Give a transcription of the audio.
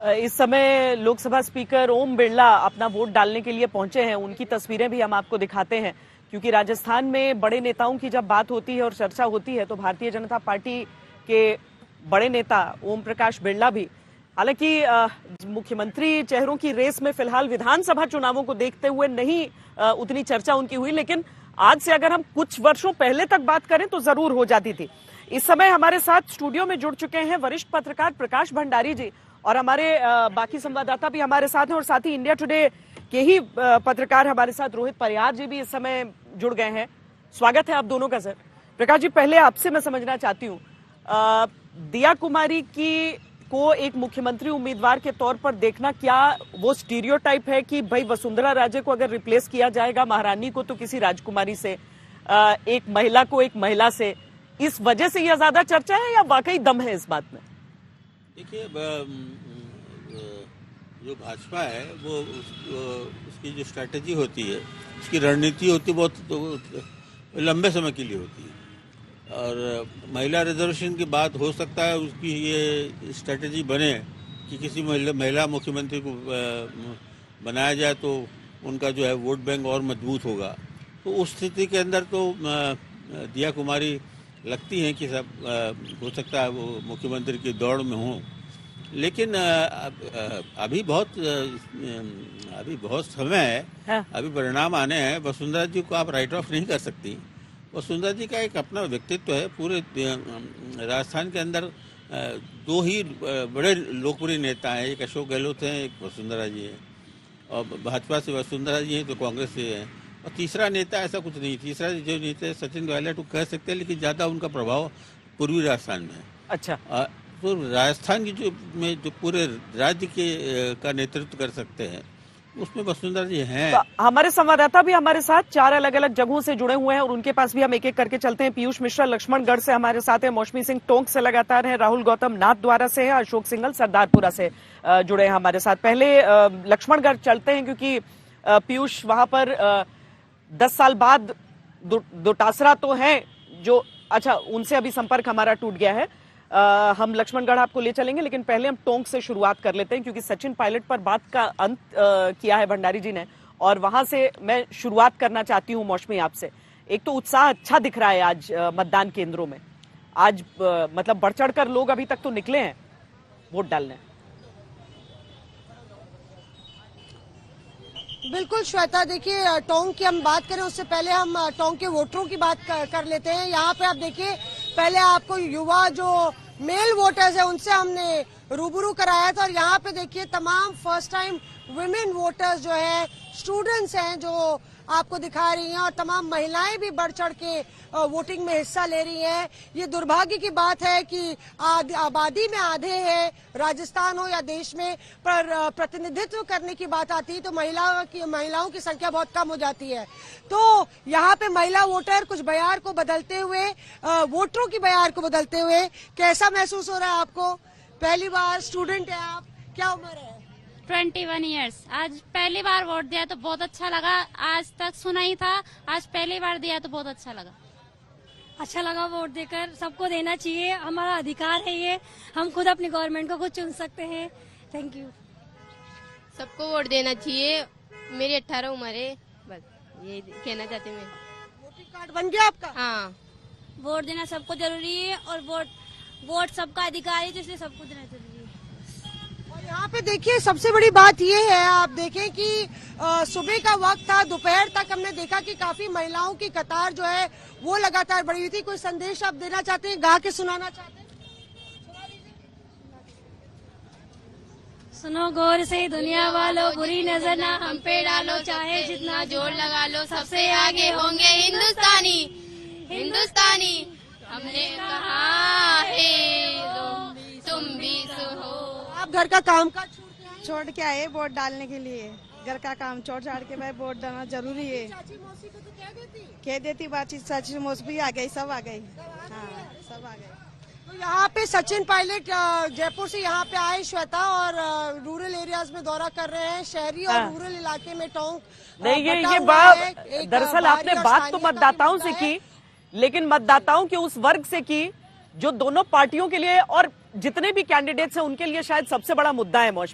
इस समय लोकसभा स्पीकर ओम बिरला अपना वोट डालने के लिए पहुंचे हैं। उनकी तस्वीरें भी हम आपको दिखाते हैं, क्योंकि राजस्थान में बड़े नेताओं की जब बात होती है और चर्चा होती है तो भारतीय जनता पार्टी के बड़े नेता ओम प्रकाश बिरला भी, हालांकि मुख्यमंत्री चेहरों की रेस में फिलहाल विधानसभा चुनावों को देखते हुए नहीं उतनी चर्चा उनकी हुई, लेकिन आज से अगर हम कुछ वर्षों पहले तक बात करें तो जरूर हो जाती थी। इस समय हमारे साथ स्टूडियो में जुड़ चुके हैं वरिष्ठ पत्रकार प्रकाश भंडारी जी, और हमारे बाकी संवाददाता भी हमारे साथ हैं, और साथ ही इंडिया टुडे के ही पत्रकार हमारे साथ रोहित परिहार जी भी इस समय जुड़ गए हैं। स्वागत है आप दोनों का। सर प्रकाश जी, पहले आपसे मैं समझना चाहती हूँ, दिया कुमारी को एक मुख्यमंत्री उम्मीदवार के तौर पर देखना क्या वो स्टीरियोटाइप है कि भाई वसुंधरा राजे को अगर रिप्लेस किया जाएगा महारानी को तो किसी राजकुमारी से, एक महिला को एक महिला से, इस वजह से यह ज्यादा चर्चा है या वाकई दम है इस बात में? देखिए, जो भाजपा है वो उसकी जो स्ट्रैटेजी होती है, उसकी रणनीति होती है, बहुत लंबे समय के लिए होती है। और महिला रिजर्वेशन की बात हो सकता है उसकी ये स्ट्रैटेजी बने कि किसी महिला मुख्यमंत्री को बनाया जाए तो उनका जो है वोट बैंक और मजबूत होगा। तो उस स्थिति के अंदर तो दिया कुमारी लगती हैं कि सब हो सकता है वो मुख्यमंत्री की दौड़ में हों, लेकिन अभी बहुत समय है। हाँ। अभी परिणाम आने हैं। वसुंधरा जी को आप राइट ऑफ नहीं कर सकती। वसुंधरा जी का एक अपना व्यक्तित्व है। पूरे राजस्थान के अंदर दो ही बड़े लोकप्रिय नेता हैं, एक अशोक गहलोत हैं, एक वसुंधरा जी हैं। और भाजपा से वसुंधरा जी हैं तो कांग्रेस से हैं, और तीसरा नेता ऐसा कुछ नहीं। तीसरा जो नेता सचिन पायलट को कह सकते हैं, लेकिन ज़्यादा उनका प्रभाव पूर्वी राजस्थान में है। अच्छा। तो राजस्थान की जो पूरे राज्य का नेतृत्व कर सकते हैं उसमें वसुंधरा जी हैं। तो हमारे संवाददाता भी हमारे साथ 4 अलग अलग जगहों से जुड़े हुए हैं और उनके पास भी हम एक एक करके चलते हैं। पीयूष मिश्रा लक्ष्मणगढ़ से हमारे साथ है, मौसमी सिंह टोंक से लगातार है, राहुल गौतम नाथद्वारा से है, अशोक सिंघल सरदारपुरा से जुड़े हैं हमारे साथ। पहले लक्ष्मणगढ़ चलते हैं, क्योंकि पीयूष वहां पर 10 साल बाद डोटासरा तो है जो, अच्छा उनसे अभी संपर्क हमारा टूट गया है। हम लक्ष्मणगढ़ आपको ले चलेंगे, लेकिन पहले हम टोंक से शुरुआत कर लेते हैं, क्योंकि सचिन पायलट पर बात का अंत किया है भंडारी जी ने, और वहां से मैं शुरुआत करना चाहती हूं मौसमी आपसे। एक तो उत्साह अच्छा दिख रहा है आज मतदान केंद्रों में, आज मतलब बढ़ चढ़ कर लोग अभी तक तो निकले हैं वोट डालने। बिल्कुल श्वेता, देखिए टोंक की हम बात करें उससे पहले हम टोंक के वोटरों की बात कर लेते हैं। यहाँ पे आप देखिए, पहले आपको युवा जो मेल वोटर्स है उनसे हमने रूबरू कराया था, और यहाँ पे देखिए तमाम फर्स्ट टाइम विमेन वोटर्स जो है, स्टूडेंट्स हैं जो आपको दिखा रही हैं, और तमाम महिलाएं भी बढ़ चढ़ के वोटिंग में हिस्सा ले रही हैं। ये दुर्भाग्य की बात है कि आबादी में आधे है, राजस्थान हो या देश में, पर प्रतिनिधित्व करने की बात आती है तो महिलाओं की संख्या बहुत कम हो जाती है। तो यहाँ पे महिला वोटर कुछ बयार को बदलते हुए, वोटरों की बयार को बदलते हुए कैसा महसूस हो रहा है आपको? पहली बार स्टूडेंट है आप, क्या उम्र है? 21 ईयर्स। आज पहली बार वोट दिया तो बहुत अच्छा लगा। आज तक सुना ही था, आज पहली बार दिया तो बहुत अच्छा लगा। अच्छा लगा वोट देकर। सबको देना चाहिए, हमारा अधिकार है ये, हम खुद अपनी गवर्नमेंट को खुद चुन सकते हैं। Thank you. सबको वोट देना चाहिए। मेरी 18 उम्र है, बस ये कहना चाहते मैं। वोटिंग कार्ड बन गया आपका? हाँ। वोट देना सबको जरूरी है, और वोट सबका अधिकार है, तो इसलिए सबको देना जरूरी है। यहाँ पे देखिए सबसे बड़ी बात ये है, आप देखें कि सुबह का वक्त था, दोपहर तक हमने देखा कि काफी महिलाओं की कतार जो है वो लगातार बढ़ी हुई थी। कोई संदेश आप देना चाहते हैं, गा के सुनाना चाहते हैं? सुनो गौर से दुनिया वालों, बुरी नजर ना हम पे डालो, चाहे जितना जोर लगा लो, सबसे आगे होंगे हिंदुस्तानी। हिंदुस्तानी हमने कहा है, तुम भी सुनो। आप घर का काम काज छोड़ के आए वोट डालने के लिए। घर का काम छोड़ छाड़ के भाई वोट डालना जरूरी है। चाची मौसी को तो कह देती बातचीत, चाची मौसी भी आ गई, सब आ गई। हाँ, सब आ गए। तो यहाँ पे सचिन पायलट जयपुर से यहाँ पे आए श्वेता, और रूरल एरियाज में दौरा कर रहे हैं। शहरी और रूरल इलाके में टोंक नहीं, ये बात दरअसल आपने बात तो मतदाताओं से की, लेकिन मतदाताओं के उस वर्ग से की जो दोनों पार्टियों के लिए और जितने भी कैंडिडेट्स हैं उनके लिए शायद सबसे बड़ा मुद्दा है मौसमी।